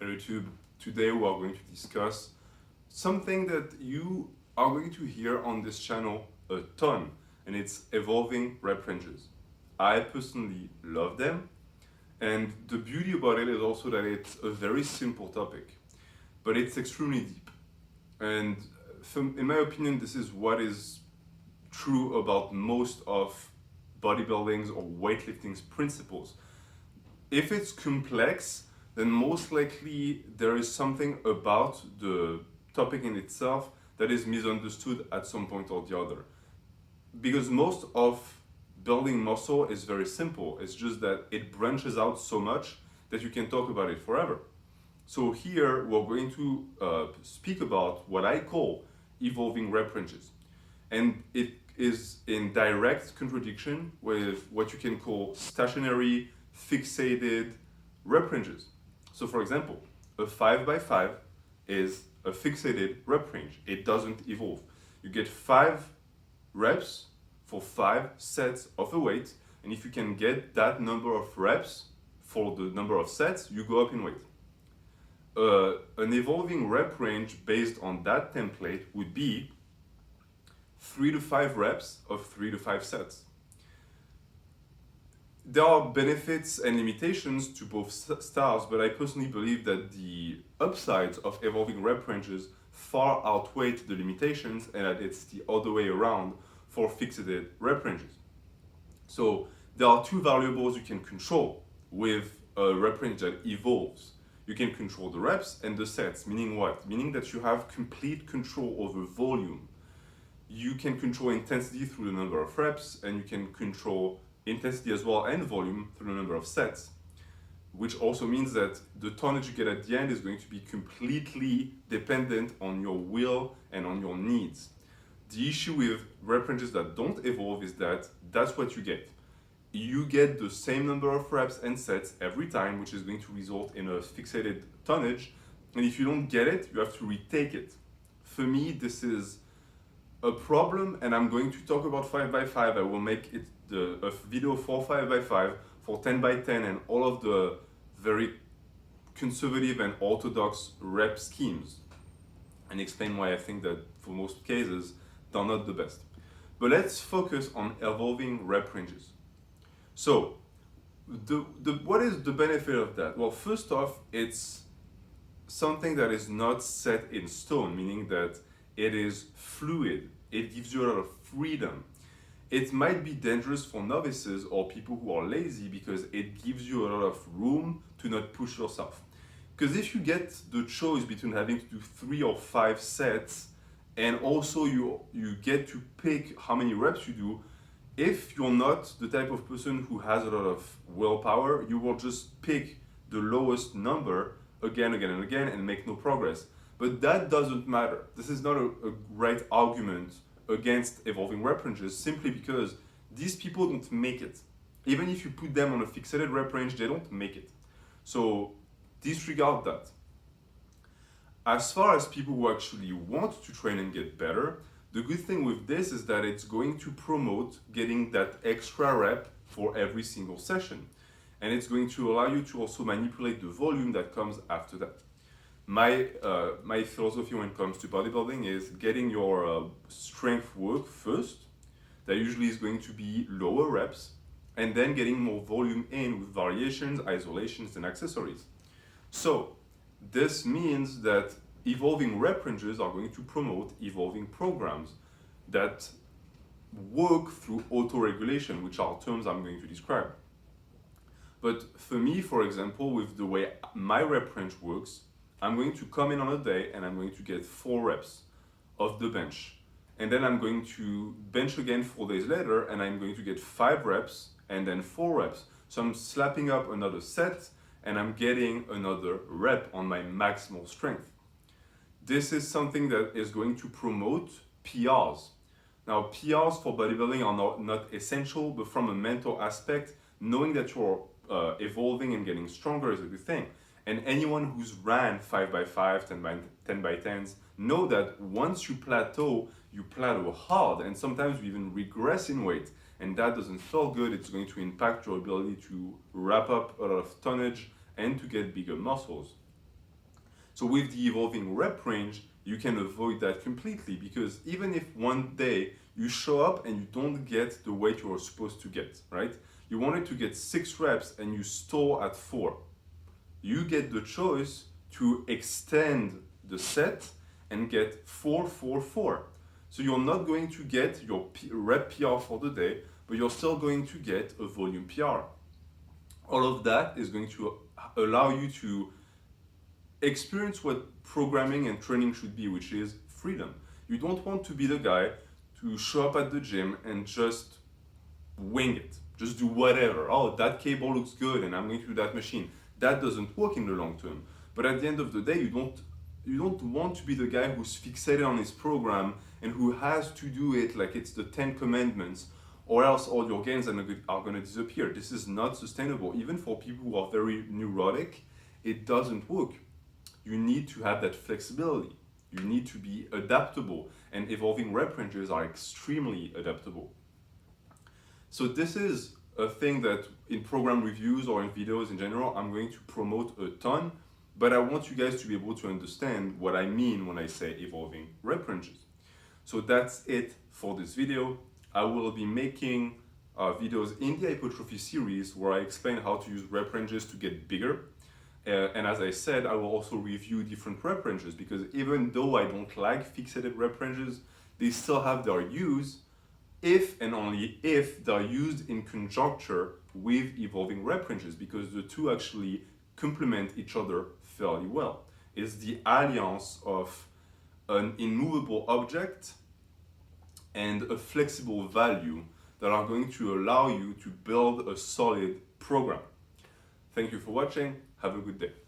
Hello YouTube. Today we are going to discuss something that you are going to hear on this channel a ton, and it's evolving rep ranges. I personally love them, and the beauty about it is also that it's a very simple topic, but it's extremely deep. And in my opinion, this is what is true about most of bodybuilding's or weightlifting's principles. If it's complex, then most likely there is something about the topic in itself that is misunderstood at some point or the other. Because most of building muscle is very simple. It's just that it branches out so much that you can talk about it forever. So here we're going to speak about what I call evolving rep ranges. And it is in direct contradiction with what you can call stationary, fixated rep ranges. So for example, a 5x5 is a fixated rep range. It doesn't evolve. You get 5 reps for 5 sets of a weight, and if you can get that number of reps for the number of sets, you go up in weight. An evolving rep range based on that template would be 3 to 5 reps of 3 to 5 sets. There are benefits and limitations to both styles, but I personally believe that the upsides of evolving rep ranges far outweigh the limitations, and that it's the other way around for fixated rep ranges. So there are 2 variables you can control with a rep range that evolves. You can control the reps and the sets, meaning what? Meaning that you have complete control over volume. You can control intensity through the number of reps, and you can control intensity as well and volume through the number of sets, which also means that the tonnage you get at the end is going to be completely dependent on your will and on your needs. The issue with rep ranges that don't evolve is that that's what you get. You get the same number of reps and sets every time, which is going to result in a fixated tonnage, and if you don't get it, you have to retake it. For me, this is a problem, and I'm going to talk about 5x5. I will make it a video for 5x5, for 10x10, and all of the very conservative and orthodox rep schemes, and explain why I think that for most cases they're not the best. But let's focus on evolving rep ranges. So what is the benefit of that? Well, first off, it's something that is not set in stone, meaning that it is fluid. It gives you a lot of freedom. It might be dangerous for novices or people who are lazy because it gives you a lot of room to not push yourself. Because if you get the choice between having to do 3 or 5 sets, and also you get to pick how many reps you do, if you're not the type of person who has a lot of willpower, you will just pick the lowest number again and again and make no progress. But that doesn't matter. This is not a right argument against evolving rep ranges, simply because these people don't make it. Even if you put them on a fixated rep range, they don't make it. So disregard that. As far as people who actually want to train and get better, the good thing with this is that it's going to promote getting that extra rep for every single session. And it's going to allow you to also manipulate the volume that comes after that. My philosophy when it comes to bodybuilding is getting your strength work first. That usually is going to be lower reps, and then getting more volume in with variations, isolations, and accessories. So this means that evolving rep ranges are going to promote evolving programs that work through autoregulation, which are terms I'm going to describe. But for me, for example, with the way my rep range works, I'm going to come in on a day and I'm going to get 4 reps of the bench. And then I'm going to bench again 4 days later and I'm going to get 5 reps and then 4 reps. So I'm slapping up another set and I'm getting another rep on my maximal strength. This is something that is going to promote PRs. Now, PRs for bodybuilding are not essential, but from a mental aspect, knowing that you're evolving and getting stronger is a good thing. And anyone who's ran 5x5, 10x10s know that once you plateau hard, and sometimes you even regress in weight, and that doesn't feel good. It's going to impact your ability to wrap up a lot of tonnage and to get bigger muscles. So with the evolving rep range, you can avoid that completely, because even if one day you show up and you don't get the weight you are supposed to get, right? You wanted to get 6 reps and you stall at 4. You get the choice to extend the set and get 4, 4, 4. So you're not going to get your rep PR for the day, but you're still going to get a volume PR. All of that is going to allow you to experience what programming and training should be, which is freedom. You don't want to be the guy to show up at the gym and just wing it. Just do whatever. Oh, that cable looks good and I'm going to do that machine. That doesn't work in the long term. But at the end of the day, you don't want to be the guy who's fixated on his program and who has to do it like it's the 10 commandments, or else all your gains are going to disappear. This is not sustainable. Even for people who are very neurotic, it doesn't work. You need to have that flexibility. You need to be adaptable, and evolving rep ranges are extremely adaptable. So this is a thing that in program reviews or in videos in general, I'm going to promote a ton, but I want you guys to be able to understand what I mean when I say evolving rep ranges. So that's it for this video. I will be making videos in the hypertrophy series where I explain how to use rep ranges to get bigger. And as I said, I will also review different rep ranges, because even though I don't like fixated rep ranges, they still have their use if and only if they're used in conjuncture with evolving rep ranges, because the two actually complement each other fairly well. It's the alliance of an immovable object and a flexible value that are going to allow you to build a solid program. Thank you for watching. Have a good day.